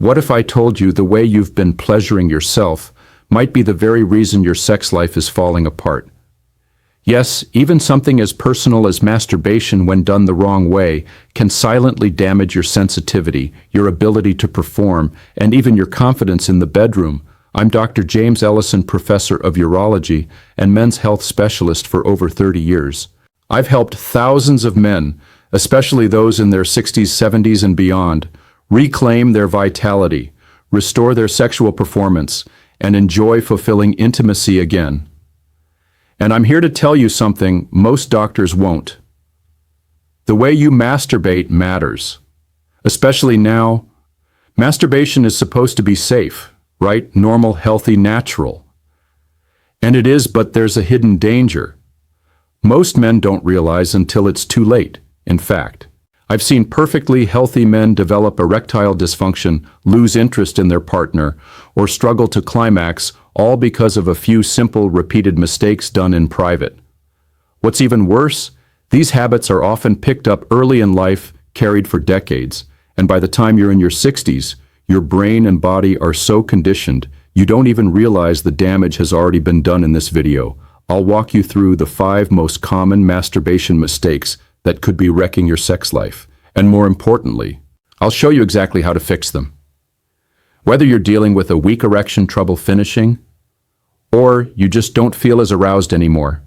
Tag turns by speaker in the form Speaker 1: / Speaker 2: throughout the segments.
Speaker 1: What if I told you the way you've been pleasuring yourself might be the very reason your sex life is falling apart? Yes, even something as personal as masturbation, when done the wrong way, can silently damage your sensitivity, your ability to perform, and even your confidence in the bedroom. I'm Dr. James Ellison, professor of urology and men's health specialist for over 30 years. I've helped thousands of men, especially those in their 60s, 70s, and beyond, reclaim their vitality, restore their sexual performance, and enjoy fulfilling intimacy again. And I'm here to tell you something most doctors won't. The way you masturbate matters. Especially now, masturbation is supposed to be safe, right? Normal, healthy, natural. And it is, but there's a hidden danger. Most men don't realize until it's too late, in fact. I've seen perfectly healthy men develop erectile dysfunction, lose interest in their partner, or struggle to climax, all because of a few simple, repeated mistakes done in private. What's even worse, these habits are often picked up early in life, carried for decades, and by the time you're in your 60s, your brain and body are so conditioned, you don't even realize the damage has already been done. In this video, I'll walk you through the 5 most common masturbation mistakes that could be wrecking your sex life. And more importantly, I'll show you exactly how to fix them. Whether you're dealing with a weak erection, trouble finishing, or you just don't feel as aroused anymore,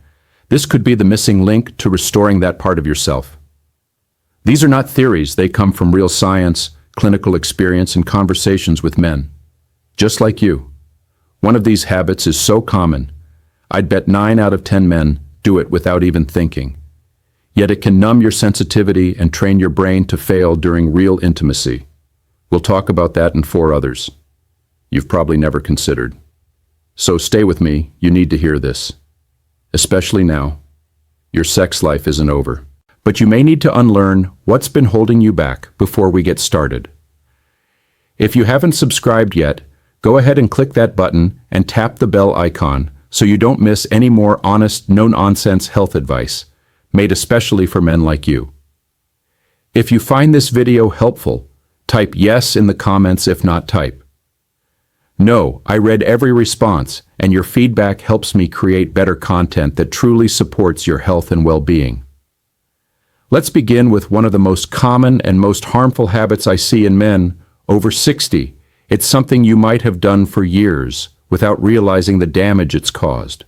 Speaker 1: this could be the missing link to restoring that part of yourself. These are not theories, they come from real science, clinical experience, and conversations with men, just like you. One of these habits is so common, I'd bet 9 out of 10 men do it without even thinking. Yet it can numb your sensitivity and train your brain to fail during real intimacy. We'll talk about that and 4 others you've probably never considered. So stay with me, you need to hear this. Especially now. Your sex life isn't over. But you may need to unlearn what's been holding you back before we get started. If you haven't subscribed yet, go ahead and click that button and tap the bell icon so you don't miss any more honest, no-nonsense health advice, made especially for men like you. If you find this video helpful, type yes in the comments. If not, type no. I read every response, and your feedback helps me create better content that truly supports your health and well-being. Let's begin with one of the most common and most harmful habits I see in men over 60. It's something you might have done for years without realizing the damage it's caused.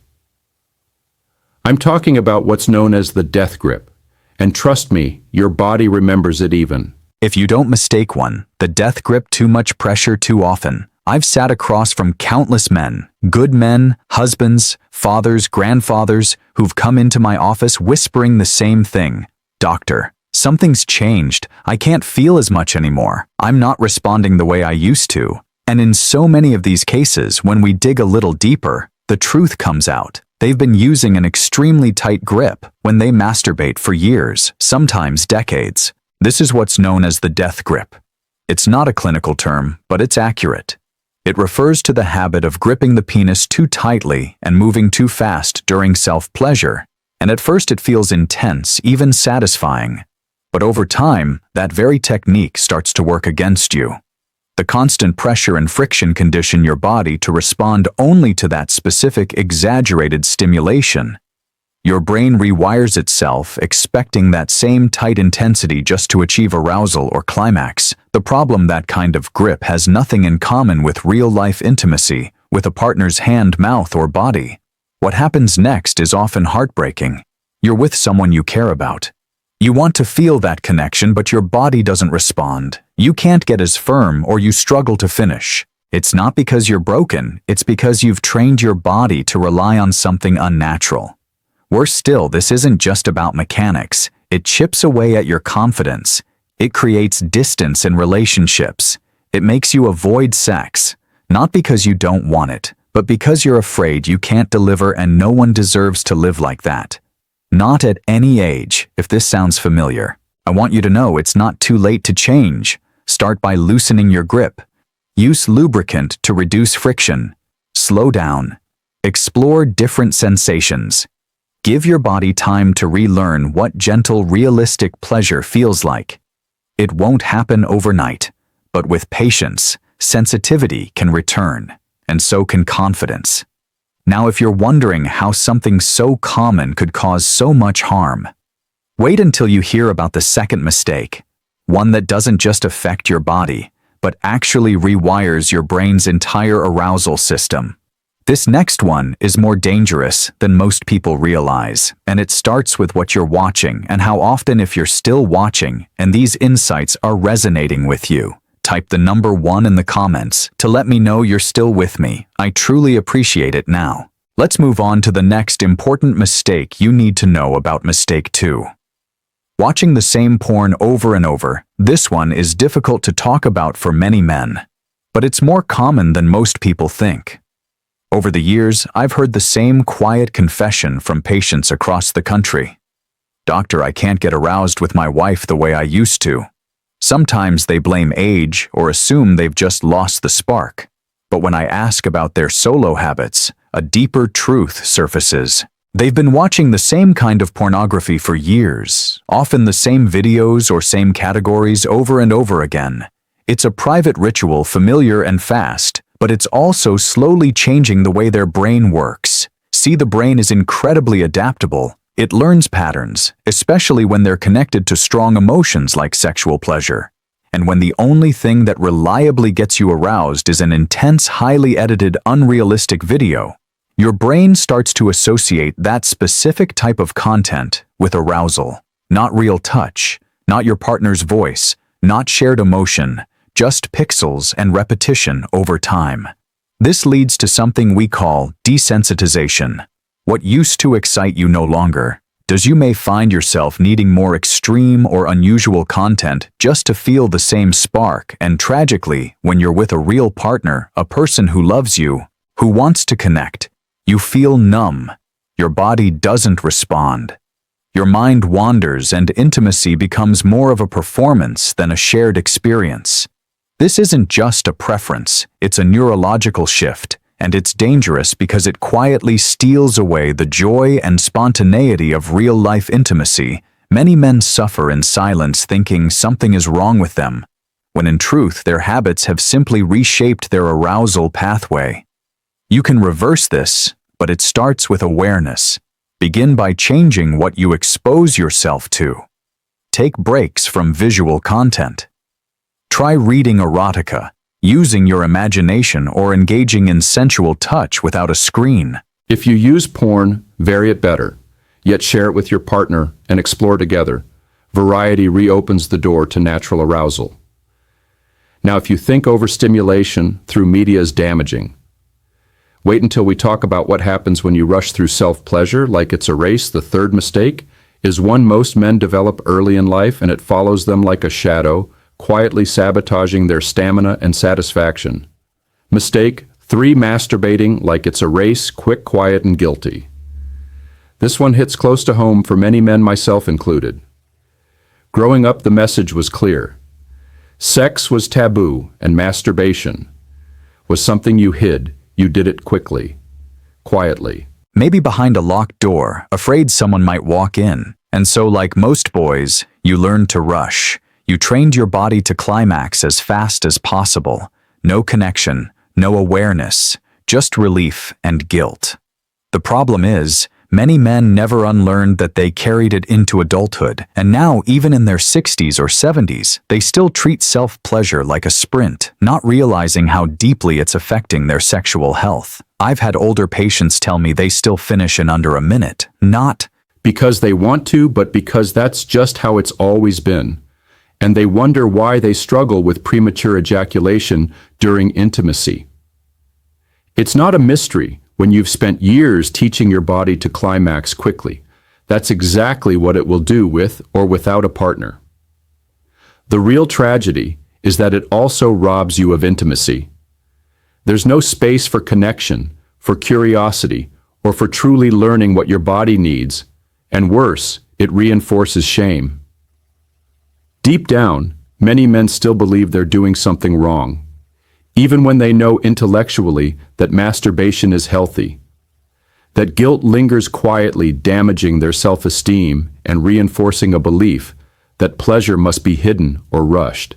Speaker 1: I'm talking about what's known as the death grip. And trust me, your body remembers it even.
Speaker 2: If you don't mistake one, the death grip, too much pressure too often. I've sat across from countless men, good men, husbands, fathers, grandfathers, who've come into my office whispering the same thing. Doctor, something's changed. I can't feel as much anymore. I'm not responding the way I used to. And in so many of these cases, when we dig a little deeper, the truth comes out. They've been using an extremely tight grip when they masturbate for years, sometimes decades. This is what's known as the death grip. It's not a clinical term, but it's accurate. It refers to the habit of gripping the penis too tightly and moving too fast during self-pleasure. And at first it feels intense, even satisfying. But over time, that very technique starts to work against you. The constant pressure and friction condition your body to respond only to that specific exaggerated stimulation. Your brain rewires itself, expecting that same tight intensity just to achieve arousal or climax. The problem, that kind of grip has nothing in common with real-life intimacy, with a partner's hand, mouth, or body. What happens next is often heartbreaking. You're with someone you care about. You want to feel that connection, but your body doesn't respond. You can't get as firm, or you struggle to finish. It's not because you're broken, it's because you've trained your body to rely on something unnatural. Worse still, this isn't just about mechanics. It chips away at your confidence. It creates distance in relationships. It makes you avoid sex, not because you don't want it, but because you're afraid you can't deliver, and no one deserves to live like that. Not at any age. If this sounds familiar, I want you to know it's not too late to change. Start by loosening your grip. Use lubricant to reduce friction. Slow down. Explore different sensations. Give your body time to relearn what gentle, realistic pleasure feels like. It won't happen overnight, but with patience, sensitivity can return, and so can confidence. Now, if you're wondering how something so common could cause so much harm, wait until you hear about the second mistake, one that doesn't just affect your body, but actually rewires your brain's entire arousal system. This next one is more dangerous than most people realize, and it starts with what you're watching and how often, if you're still watching and these insights are resonating with you. Type the number 1 in the comments to let me know you're still with me. I truly appreciate it now. Let's move on to the next important mistake you need to know about mistake 2. Watching the same porn over and over. This one is difficult to talk about for many men, but it's more common than most people think. Over the years, I've heard the same quiet confession from patients across the country. "Doctor, I can't get aroused with my wife the way I used to." Sometimes they blame age or assume they've just lost the spark. But when I ask about their solo habits, a deeper truth surfaces. They've been watching the same kind of pornography for years, often the same videos or same categories over and over again. It's a private ritual, familiar and fast, but it's also slowly changing the way their brain works. See, the brain is incredibly adaptable. It learns patterns, especially when they're connected to strong emotions like sexual pleasure. And when the only thing that reliably gets you aroused is an intense, highly edited, unrealistic video, your brain starts to associate that specific type of content with arousal. Not real touch, not your partner's voice, not shared emotion, just pixels and repetition over time. This leads to something we call desensitization. What used to excite you no longer does. You may find yourself needing more extreme or unusual content just to feel the same spark, and tragically, when you're with a real partner, a person who loves you, who wants to connect, you feel numb. Your body doesn't respond. Your mind wanders, and intimacy becomes more of a performance than a shared experience. This isn't just a preference, it's a neurological shift. And it's dangerous because it quietly steals away the joy and spontaneity of real-life intimacy. Many men suffer in silence, thinking something is wrong with them, when in truth their habits have simply reshaped their arousal pathway. You can reverse this, but it starts with awareness. Begin by changing what you expose yourself to. Take breaks from visual content. Try reading erotica, using your imagination, or engaging in sensual touch without a screen.
Speaker 1: If you use porn, vary it better, yet share it with your partner and explore together. Variety reopens the door to natural arousal. Now, if you think overstimulation through media is damaging, wait until we talk about what happens when you rush through self-pleasure like it's a race. The third mistake is one most men develop early in life, and it follows them like a shadow, quietly sabotaging their stamina and satisfaction. Mistake 3, masturbating like it's a race, quick, quiet, and guilty. This one hits close to home for many men, myself included. Growing up, the message was clear. Sex was taboo, and masturbation was something you hid. You did it quickly, quietly.
Speaker 2: Maybe behind a locked door, afraid someone might walk in. And so, like most boys, you learned to rush. You trained your body to climax as fast as possible. No connection, no awareness, just relief and guilt. The problem is, many men never unlearned that they carried it into adulthood, and now, even in their 60s or 70s, they still treat self-pleasure like a sprint, not realizing how deeply it's affecting their sexual health. I've had older patients tell me they still finish in under a minute, not
Speaker 1: because they want to, but because that's just how it's always been. And they wonder why they struggle with premature ejaculation during intimacy. It's not a mystery when you've spent years teaching your body to climax quickly. That's exactly what it will do with or without a partner. The real tragedy is that it also robs you of intimacy. There's no space for connection, for curiosity, or for truly learning what your body needs, and worse, it reinforces shame. Deep down, many men still believe they're doing something wrong, even when they know intellectually that masturbation is healthy. That guilt lingers quietly, damaging their self-esteem and reinforcing a belief that pleasure must be hidden or rushed.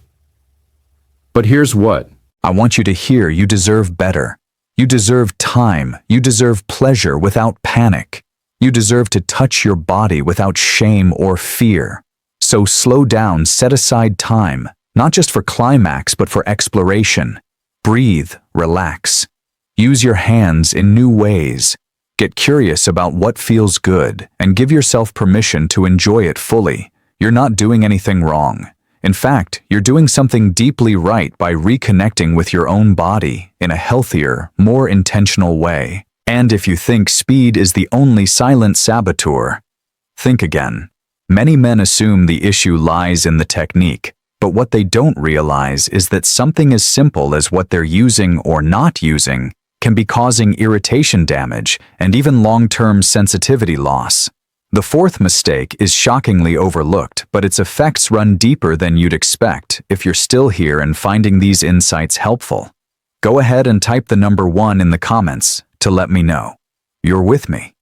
Speaker 1: But here's what:
Speaker 2: I want you to hear you deserve better. You deserve time. You deserve pleasure without panic. You deserve to touch your body without shame or fear. So slow down, set aside time, not just for climax, but for exploration. Breathe, relax. Use your hands in new ways. Get curious about what feels good and give yourself permission to enjoy it fully. You're not doing anything wrong. In fact, you're doing something deeply right by reconnecting with your own body in a healthier, more intentional way. And if you think speed is the only silent saboteur, think again. Many men assume the issue lies in the technique, but what they don't realize is that something as simple as what they're using or not using can be causing irritation damage and even long-term sensitivity loss. The fourth mistake is shockingly overlooked, but its effects run deeper than you'd expect if you're still here and finding these insights helpful. Go ahead and type the number 1 in the comments to let me know you're with me.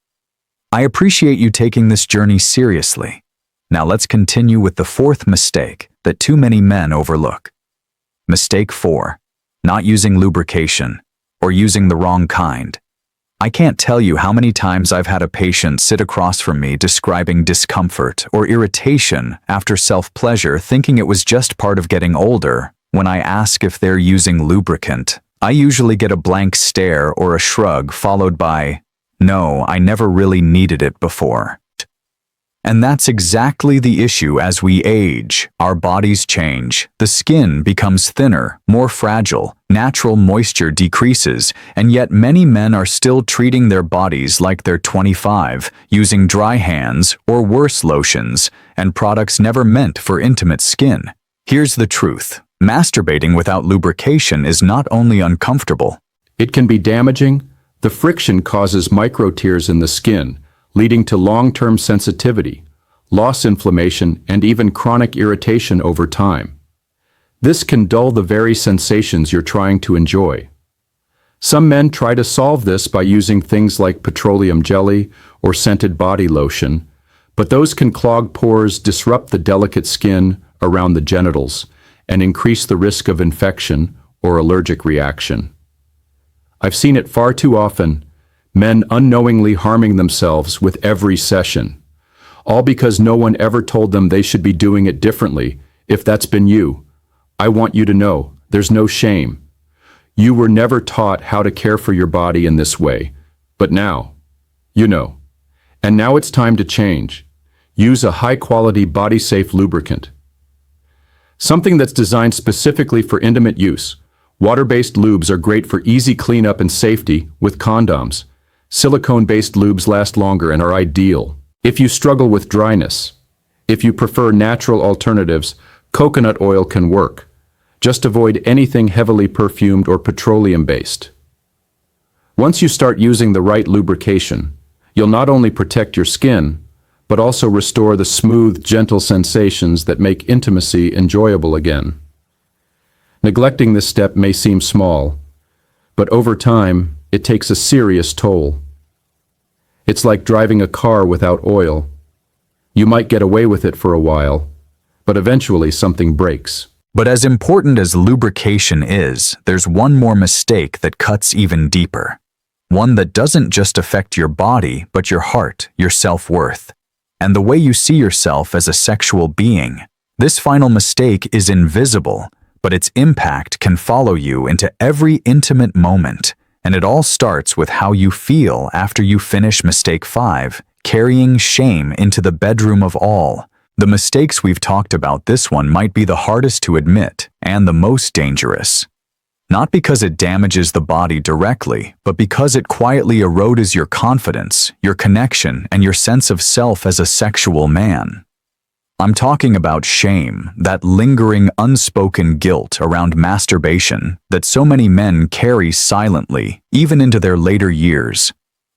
Speaker 2: I appreciate you taking this journey seriously. Now let's continue with the fourth mistake that too many men overlook. Mistake 4. Not using lubrication or using the wrong kind. I can't tell you how many times I've had a patient sit across from me describing discomfort or irritation after self-pleasure, thinking it was just part of getting older. When I ask if they're using lubricant, I usually get a blank stare or a shrug followed by, "No, I never really needed it before." And that's exactly the issue. As we age, our bodies change. The skin becomes thinner, more fragile, natural moisture decreases, and yet many men are still treating their bodies like they're 25, using dry hands or worse lotions and products never meant for intimate skin. Here's the truth. Masturbating without lubrication is not only uncomfortable,
Speaker 1: It can be damaging. The friction causes micro tears in the skin, leading to long-term sensitivity, loss inflammation, and even chronic irritation over time. This can dull the very sensations you're trying to enjoy. Some men try to solve this by using things like petroleum jelly or scented body lotion, but those can clog pores, disrupt the delicate skin around the genitals, and increase the risk of infection or allergic reaction. I've seen it far too often, men unknowingly harming themselves with every session, all because no one ever told them they should be doing it differently. If that's been you, I want you to know there's no shame. You were never taught how to care for your body in this way, but now, you know. And now it's time to change. Use a high-quality, body-safe lubricant. Something that's designed specifically for intimate use. Water-based lubes are great for easy cleanup and safety with condoms. Silicone-based lubes last longer and are ideal if you struggle with dryness. If you prefer natural alternatives, coconut oil can work. Just avoid anything heavily perfumed or petroleum-based. Once you start using the right lubrication, you'll not only protect your skin, but also restore the smooth, gentle sensations that make intimacy enjoyable again. Neglecting this step may seem small, but over time, it takes a serious toll. It's like driving a car without oil. You might get away with it for a while, but eventually something breaks.
Speaker 2: But as important as lubrication is, there's one more mistake that cuts even deeper. One that doesn't just affect your body, but your heart, your self-worth, and the way you see yourself as a sexual being. This final mistake is invisible, but its impact can follow you into every intimate moment, and it all starts with how you feel after you finish mistake 5, carrying shame into the bedroom of all. The mistakes we've talked about, this one might be the hardest to admit and the most dangerous. Not because it damages the body directly, but because it quietly erodes your confidence, your connection, and your sense of self as a sexual man. I'm talking about shame, that lingering, unspoken guilt around masturbation that so many men carry silently, even into their later years.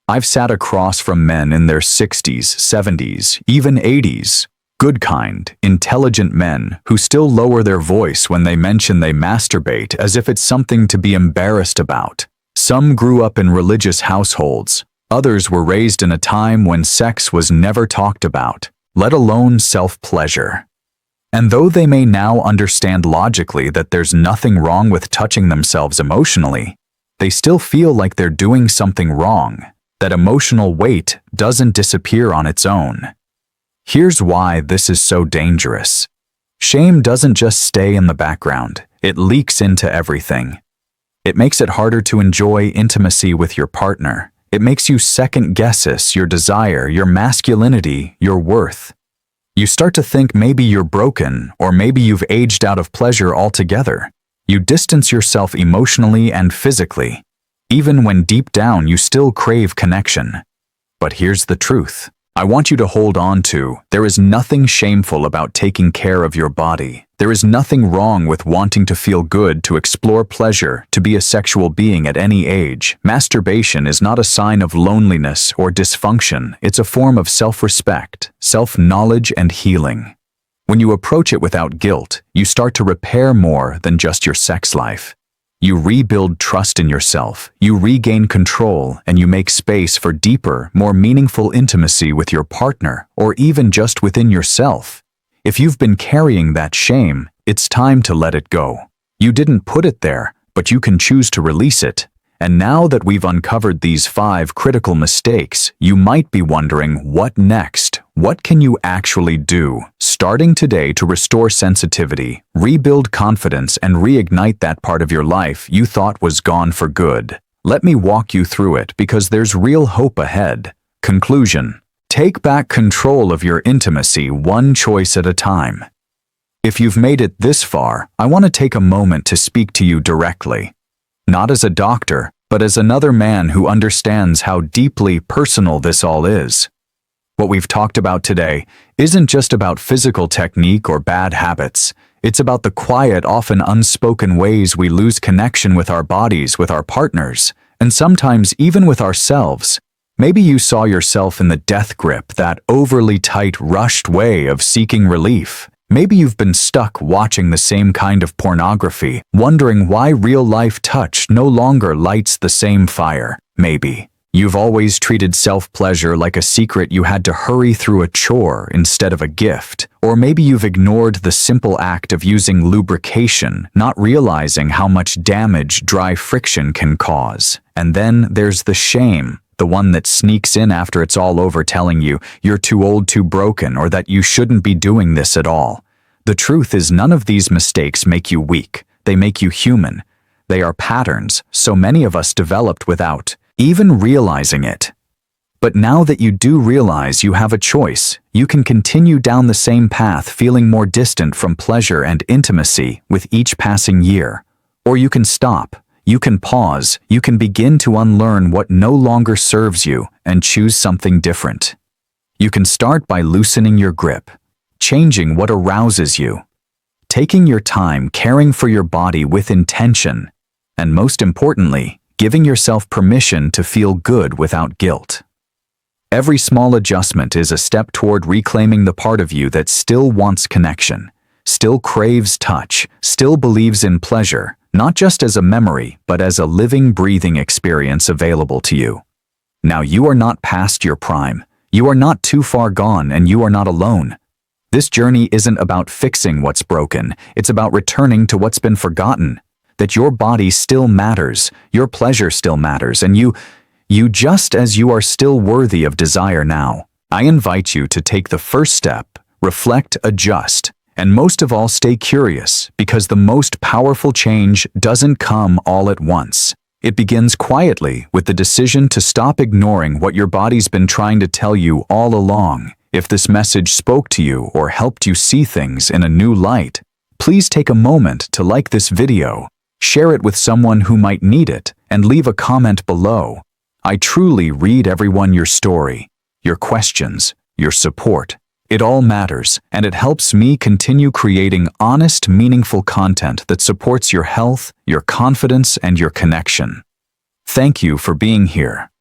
Speaker 2: I've sat across from men in their 60s, 70s, even 80s. Good kind, intelligent men who still lower their voice when they mention they masturbate as if it's something to be embarrassed about. Some grew up in religious households. Others were raised in a time when sex was never talked about, let alone self-pleasure. And though they may now understand logically that there's nothing wrong with touching themselves emotionally, they still feel like they're doing something wrong, that emotional weight doesn't disappear on its own. Here's why this is so dangerous. Shame doesn't just stay in the background, it leaks into everything. It makes it harder to enjoy intimacy with your partner. It makes you second-guess your desire, your masculinity, your worth. You start to think maybe you're broken, or maybe you've aged out of pleasure altogether. You distance yourself emotionally and physically, even when deep down you still crave connection. But here's the truth. I want you to hold on to, there is nothing shameful about taking care of your body. There is nothing wrong with wanting to feel good, to explore pleasure, to be a sexual being at any age. Masturbation is not a sign of loneliness or dysfunction. It's a form of self-respect, self-knowledge, and healing. When you approach it without guilt, you start to repair more than just your sex life. You rebuild trust in yourself, you regain control, and you make space for deeper, more meaningful intimacy with your partner, or even just within yourself. If you've been carrying that shame, it's time to let it go. You didn't put it there, but you can choose to release it. And now that we've uncovered these 5 critical mistakes, you might be wondering, what next? What can you actually do, starting today, to restore sensitivity, rebuild confidence, and reignite that part of your life you thought was gone for good? Let me walk you through it, because there's real hope ahead. Conclusion: take back control of your intimacy, one choice at a time. If you've made it this far, I want to take a moment to speak to you directly. Not as a doctor, but as another man who understands how deeply personal this all is. What we've talked about today isn't just about physical technique or bad habits. It's about the quiet, often unspoken ways we lose connection with our bodies, with our partners, and sometimes even with ourselves. Maybe you saw yourself in the death grip, that overly tight, rushed way of seeking relief. Maybe you've been stuck watching the same kind of pornography, wondering why real-life touch no longer lights the same fire. Maybe you've always treated self-pleasure like a secret you had to hurry through a chore instead of a gift. Or maybe you've ignored the simple act of using lubrication, not realizing how much damage dry friction can cause. And then there's the shame. The one that sneaks in after it's all over, telling you you're too old, too broken, or that you shouldn't be doing this at all. The truth is, none of these mistakes make you weak. They make you human. They are patterns so many of us developed without even realizing it. But now that you do realize you have a choice, you can continue down the same path, feeling more distant from pleasure and intimacy with each passing year. Or you can stop. You can pause, you can begin to unlearn what no longer serves you and choose something different. You can start by loosening your grip, changing what arouses you, taking your time, caring for your body with intention, and most importantly, giving yourself permission to feel good without guilt. Every small adjustment is a step toward reclaiming the part of you that still wants connection, still craves touch, still believes in pleasure, not just as a memory, but as a living, breathing experience available to you. Now, you are not past your prime. You are not too far gone, and you are not alone. This journey isn't about fixing what's broken. It's about returning to what's been forgotten. That your body still matters, your pleasure still matters, and you just as you are still worthy of desire now. I invite you to take the first step, reflect, adjust, and most of all, stay curious, because the most powerful change doesn't come all at once. It begins quietly with the decision to stop ignoring what your body's been trying to tell you all along. If this message spoke to you or helped you see things in a new light, please take a moment to like this video, share it with someone who might need it, and leave a comment below. I truly read your story, your questions, your support. It all matters, and it helps me continue creating honest, meaningful content that supports your health, your confidence, and your connection. Thank you for being here.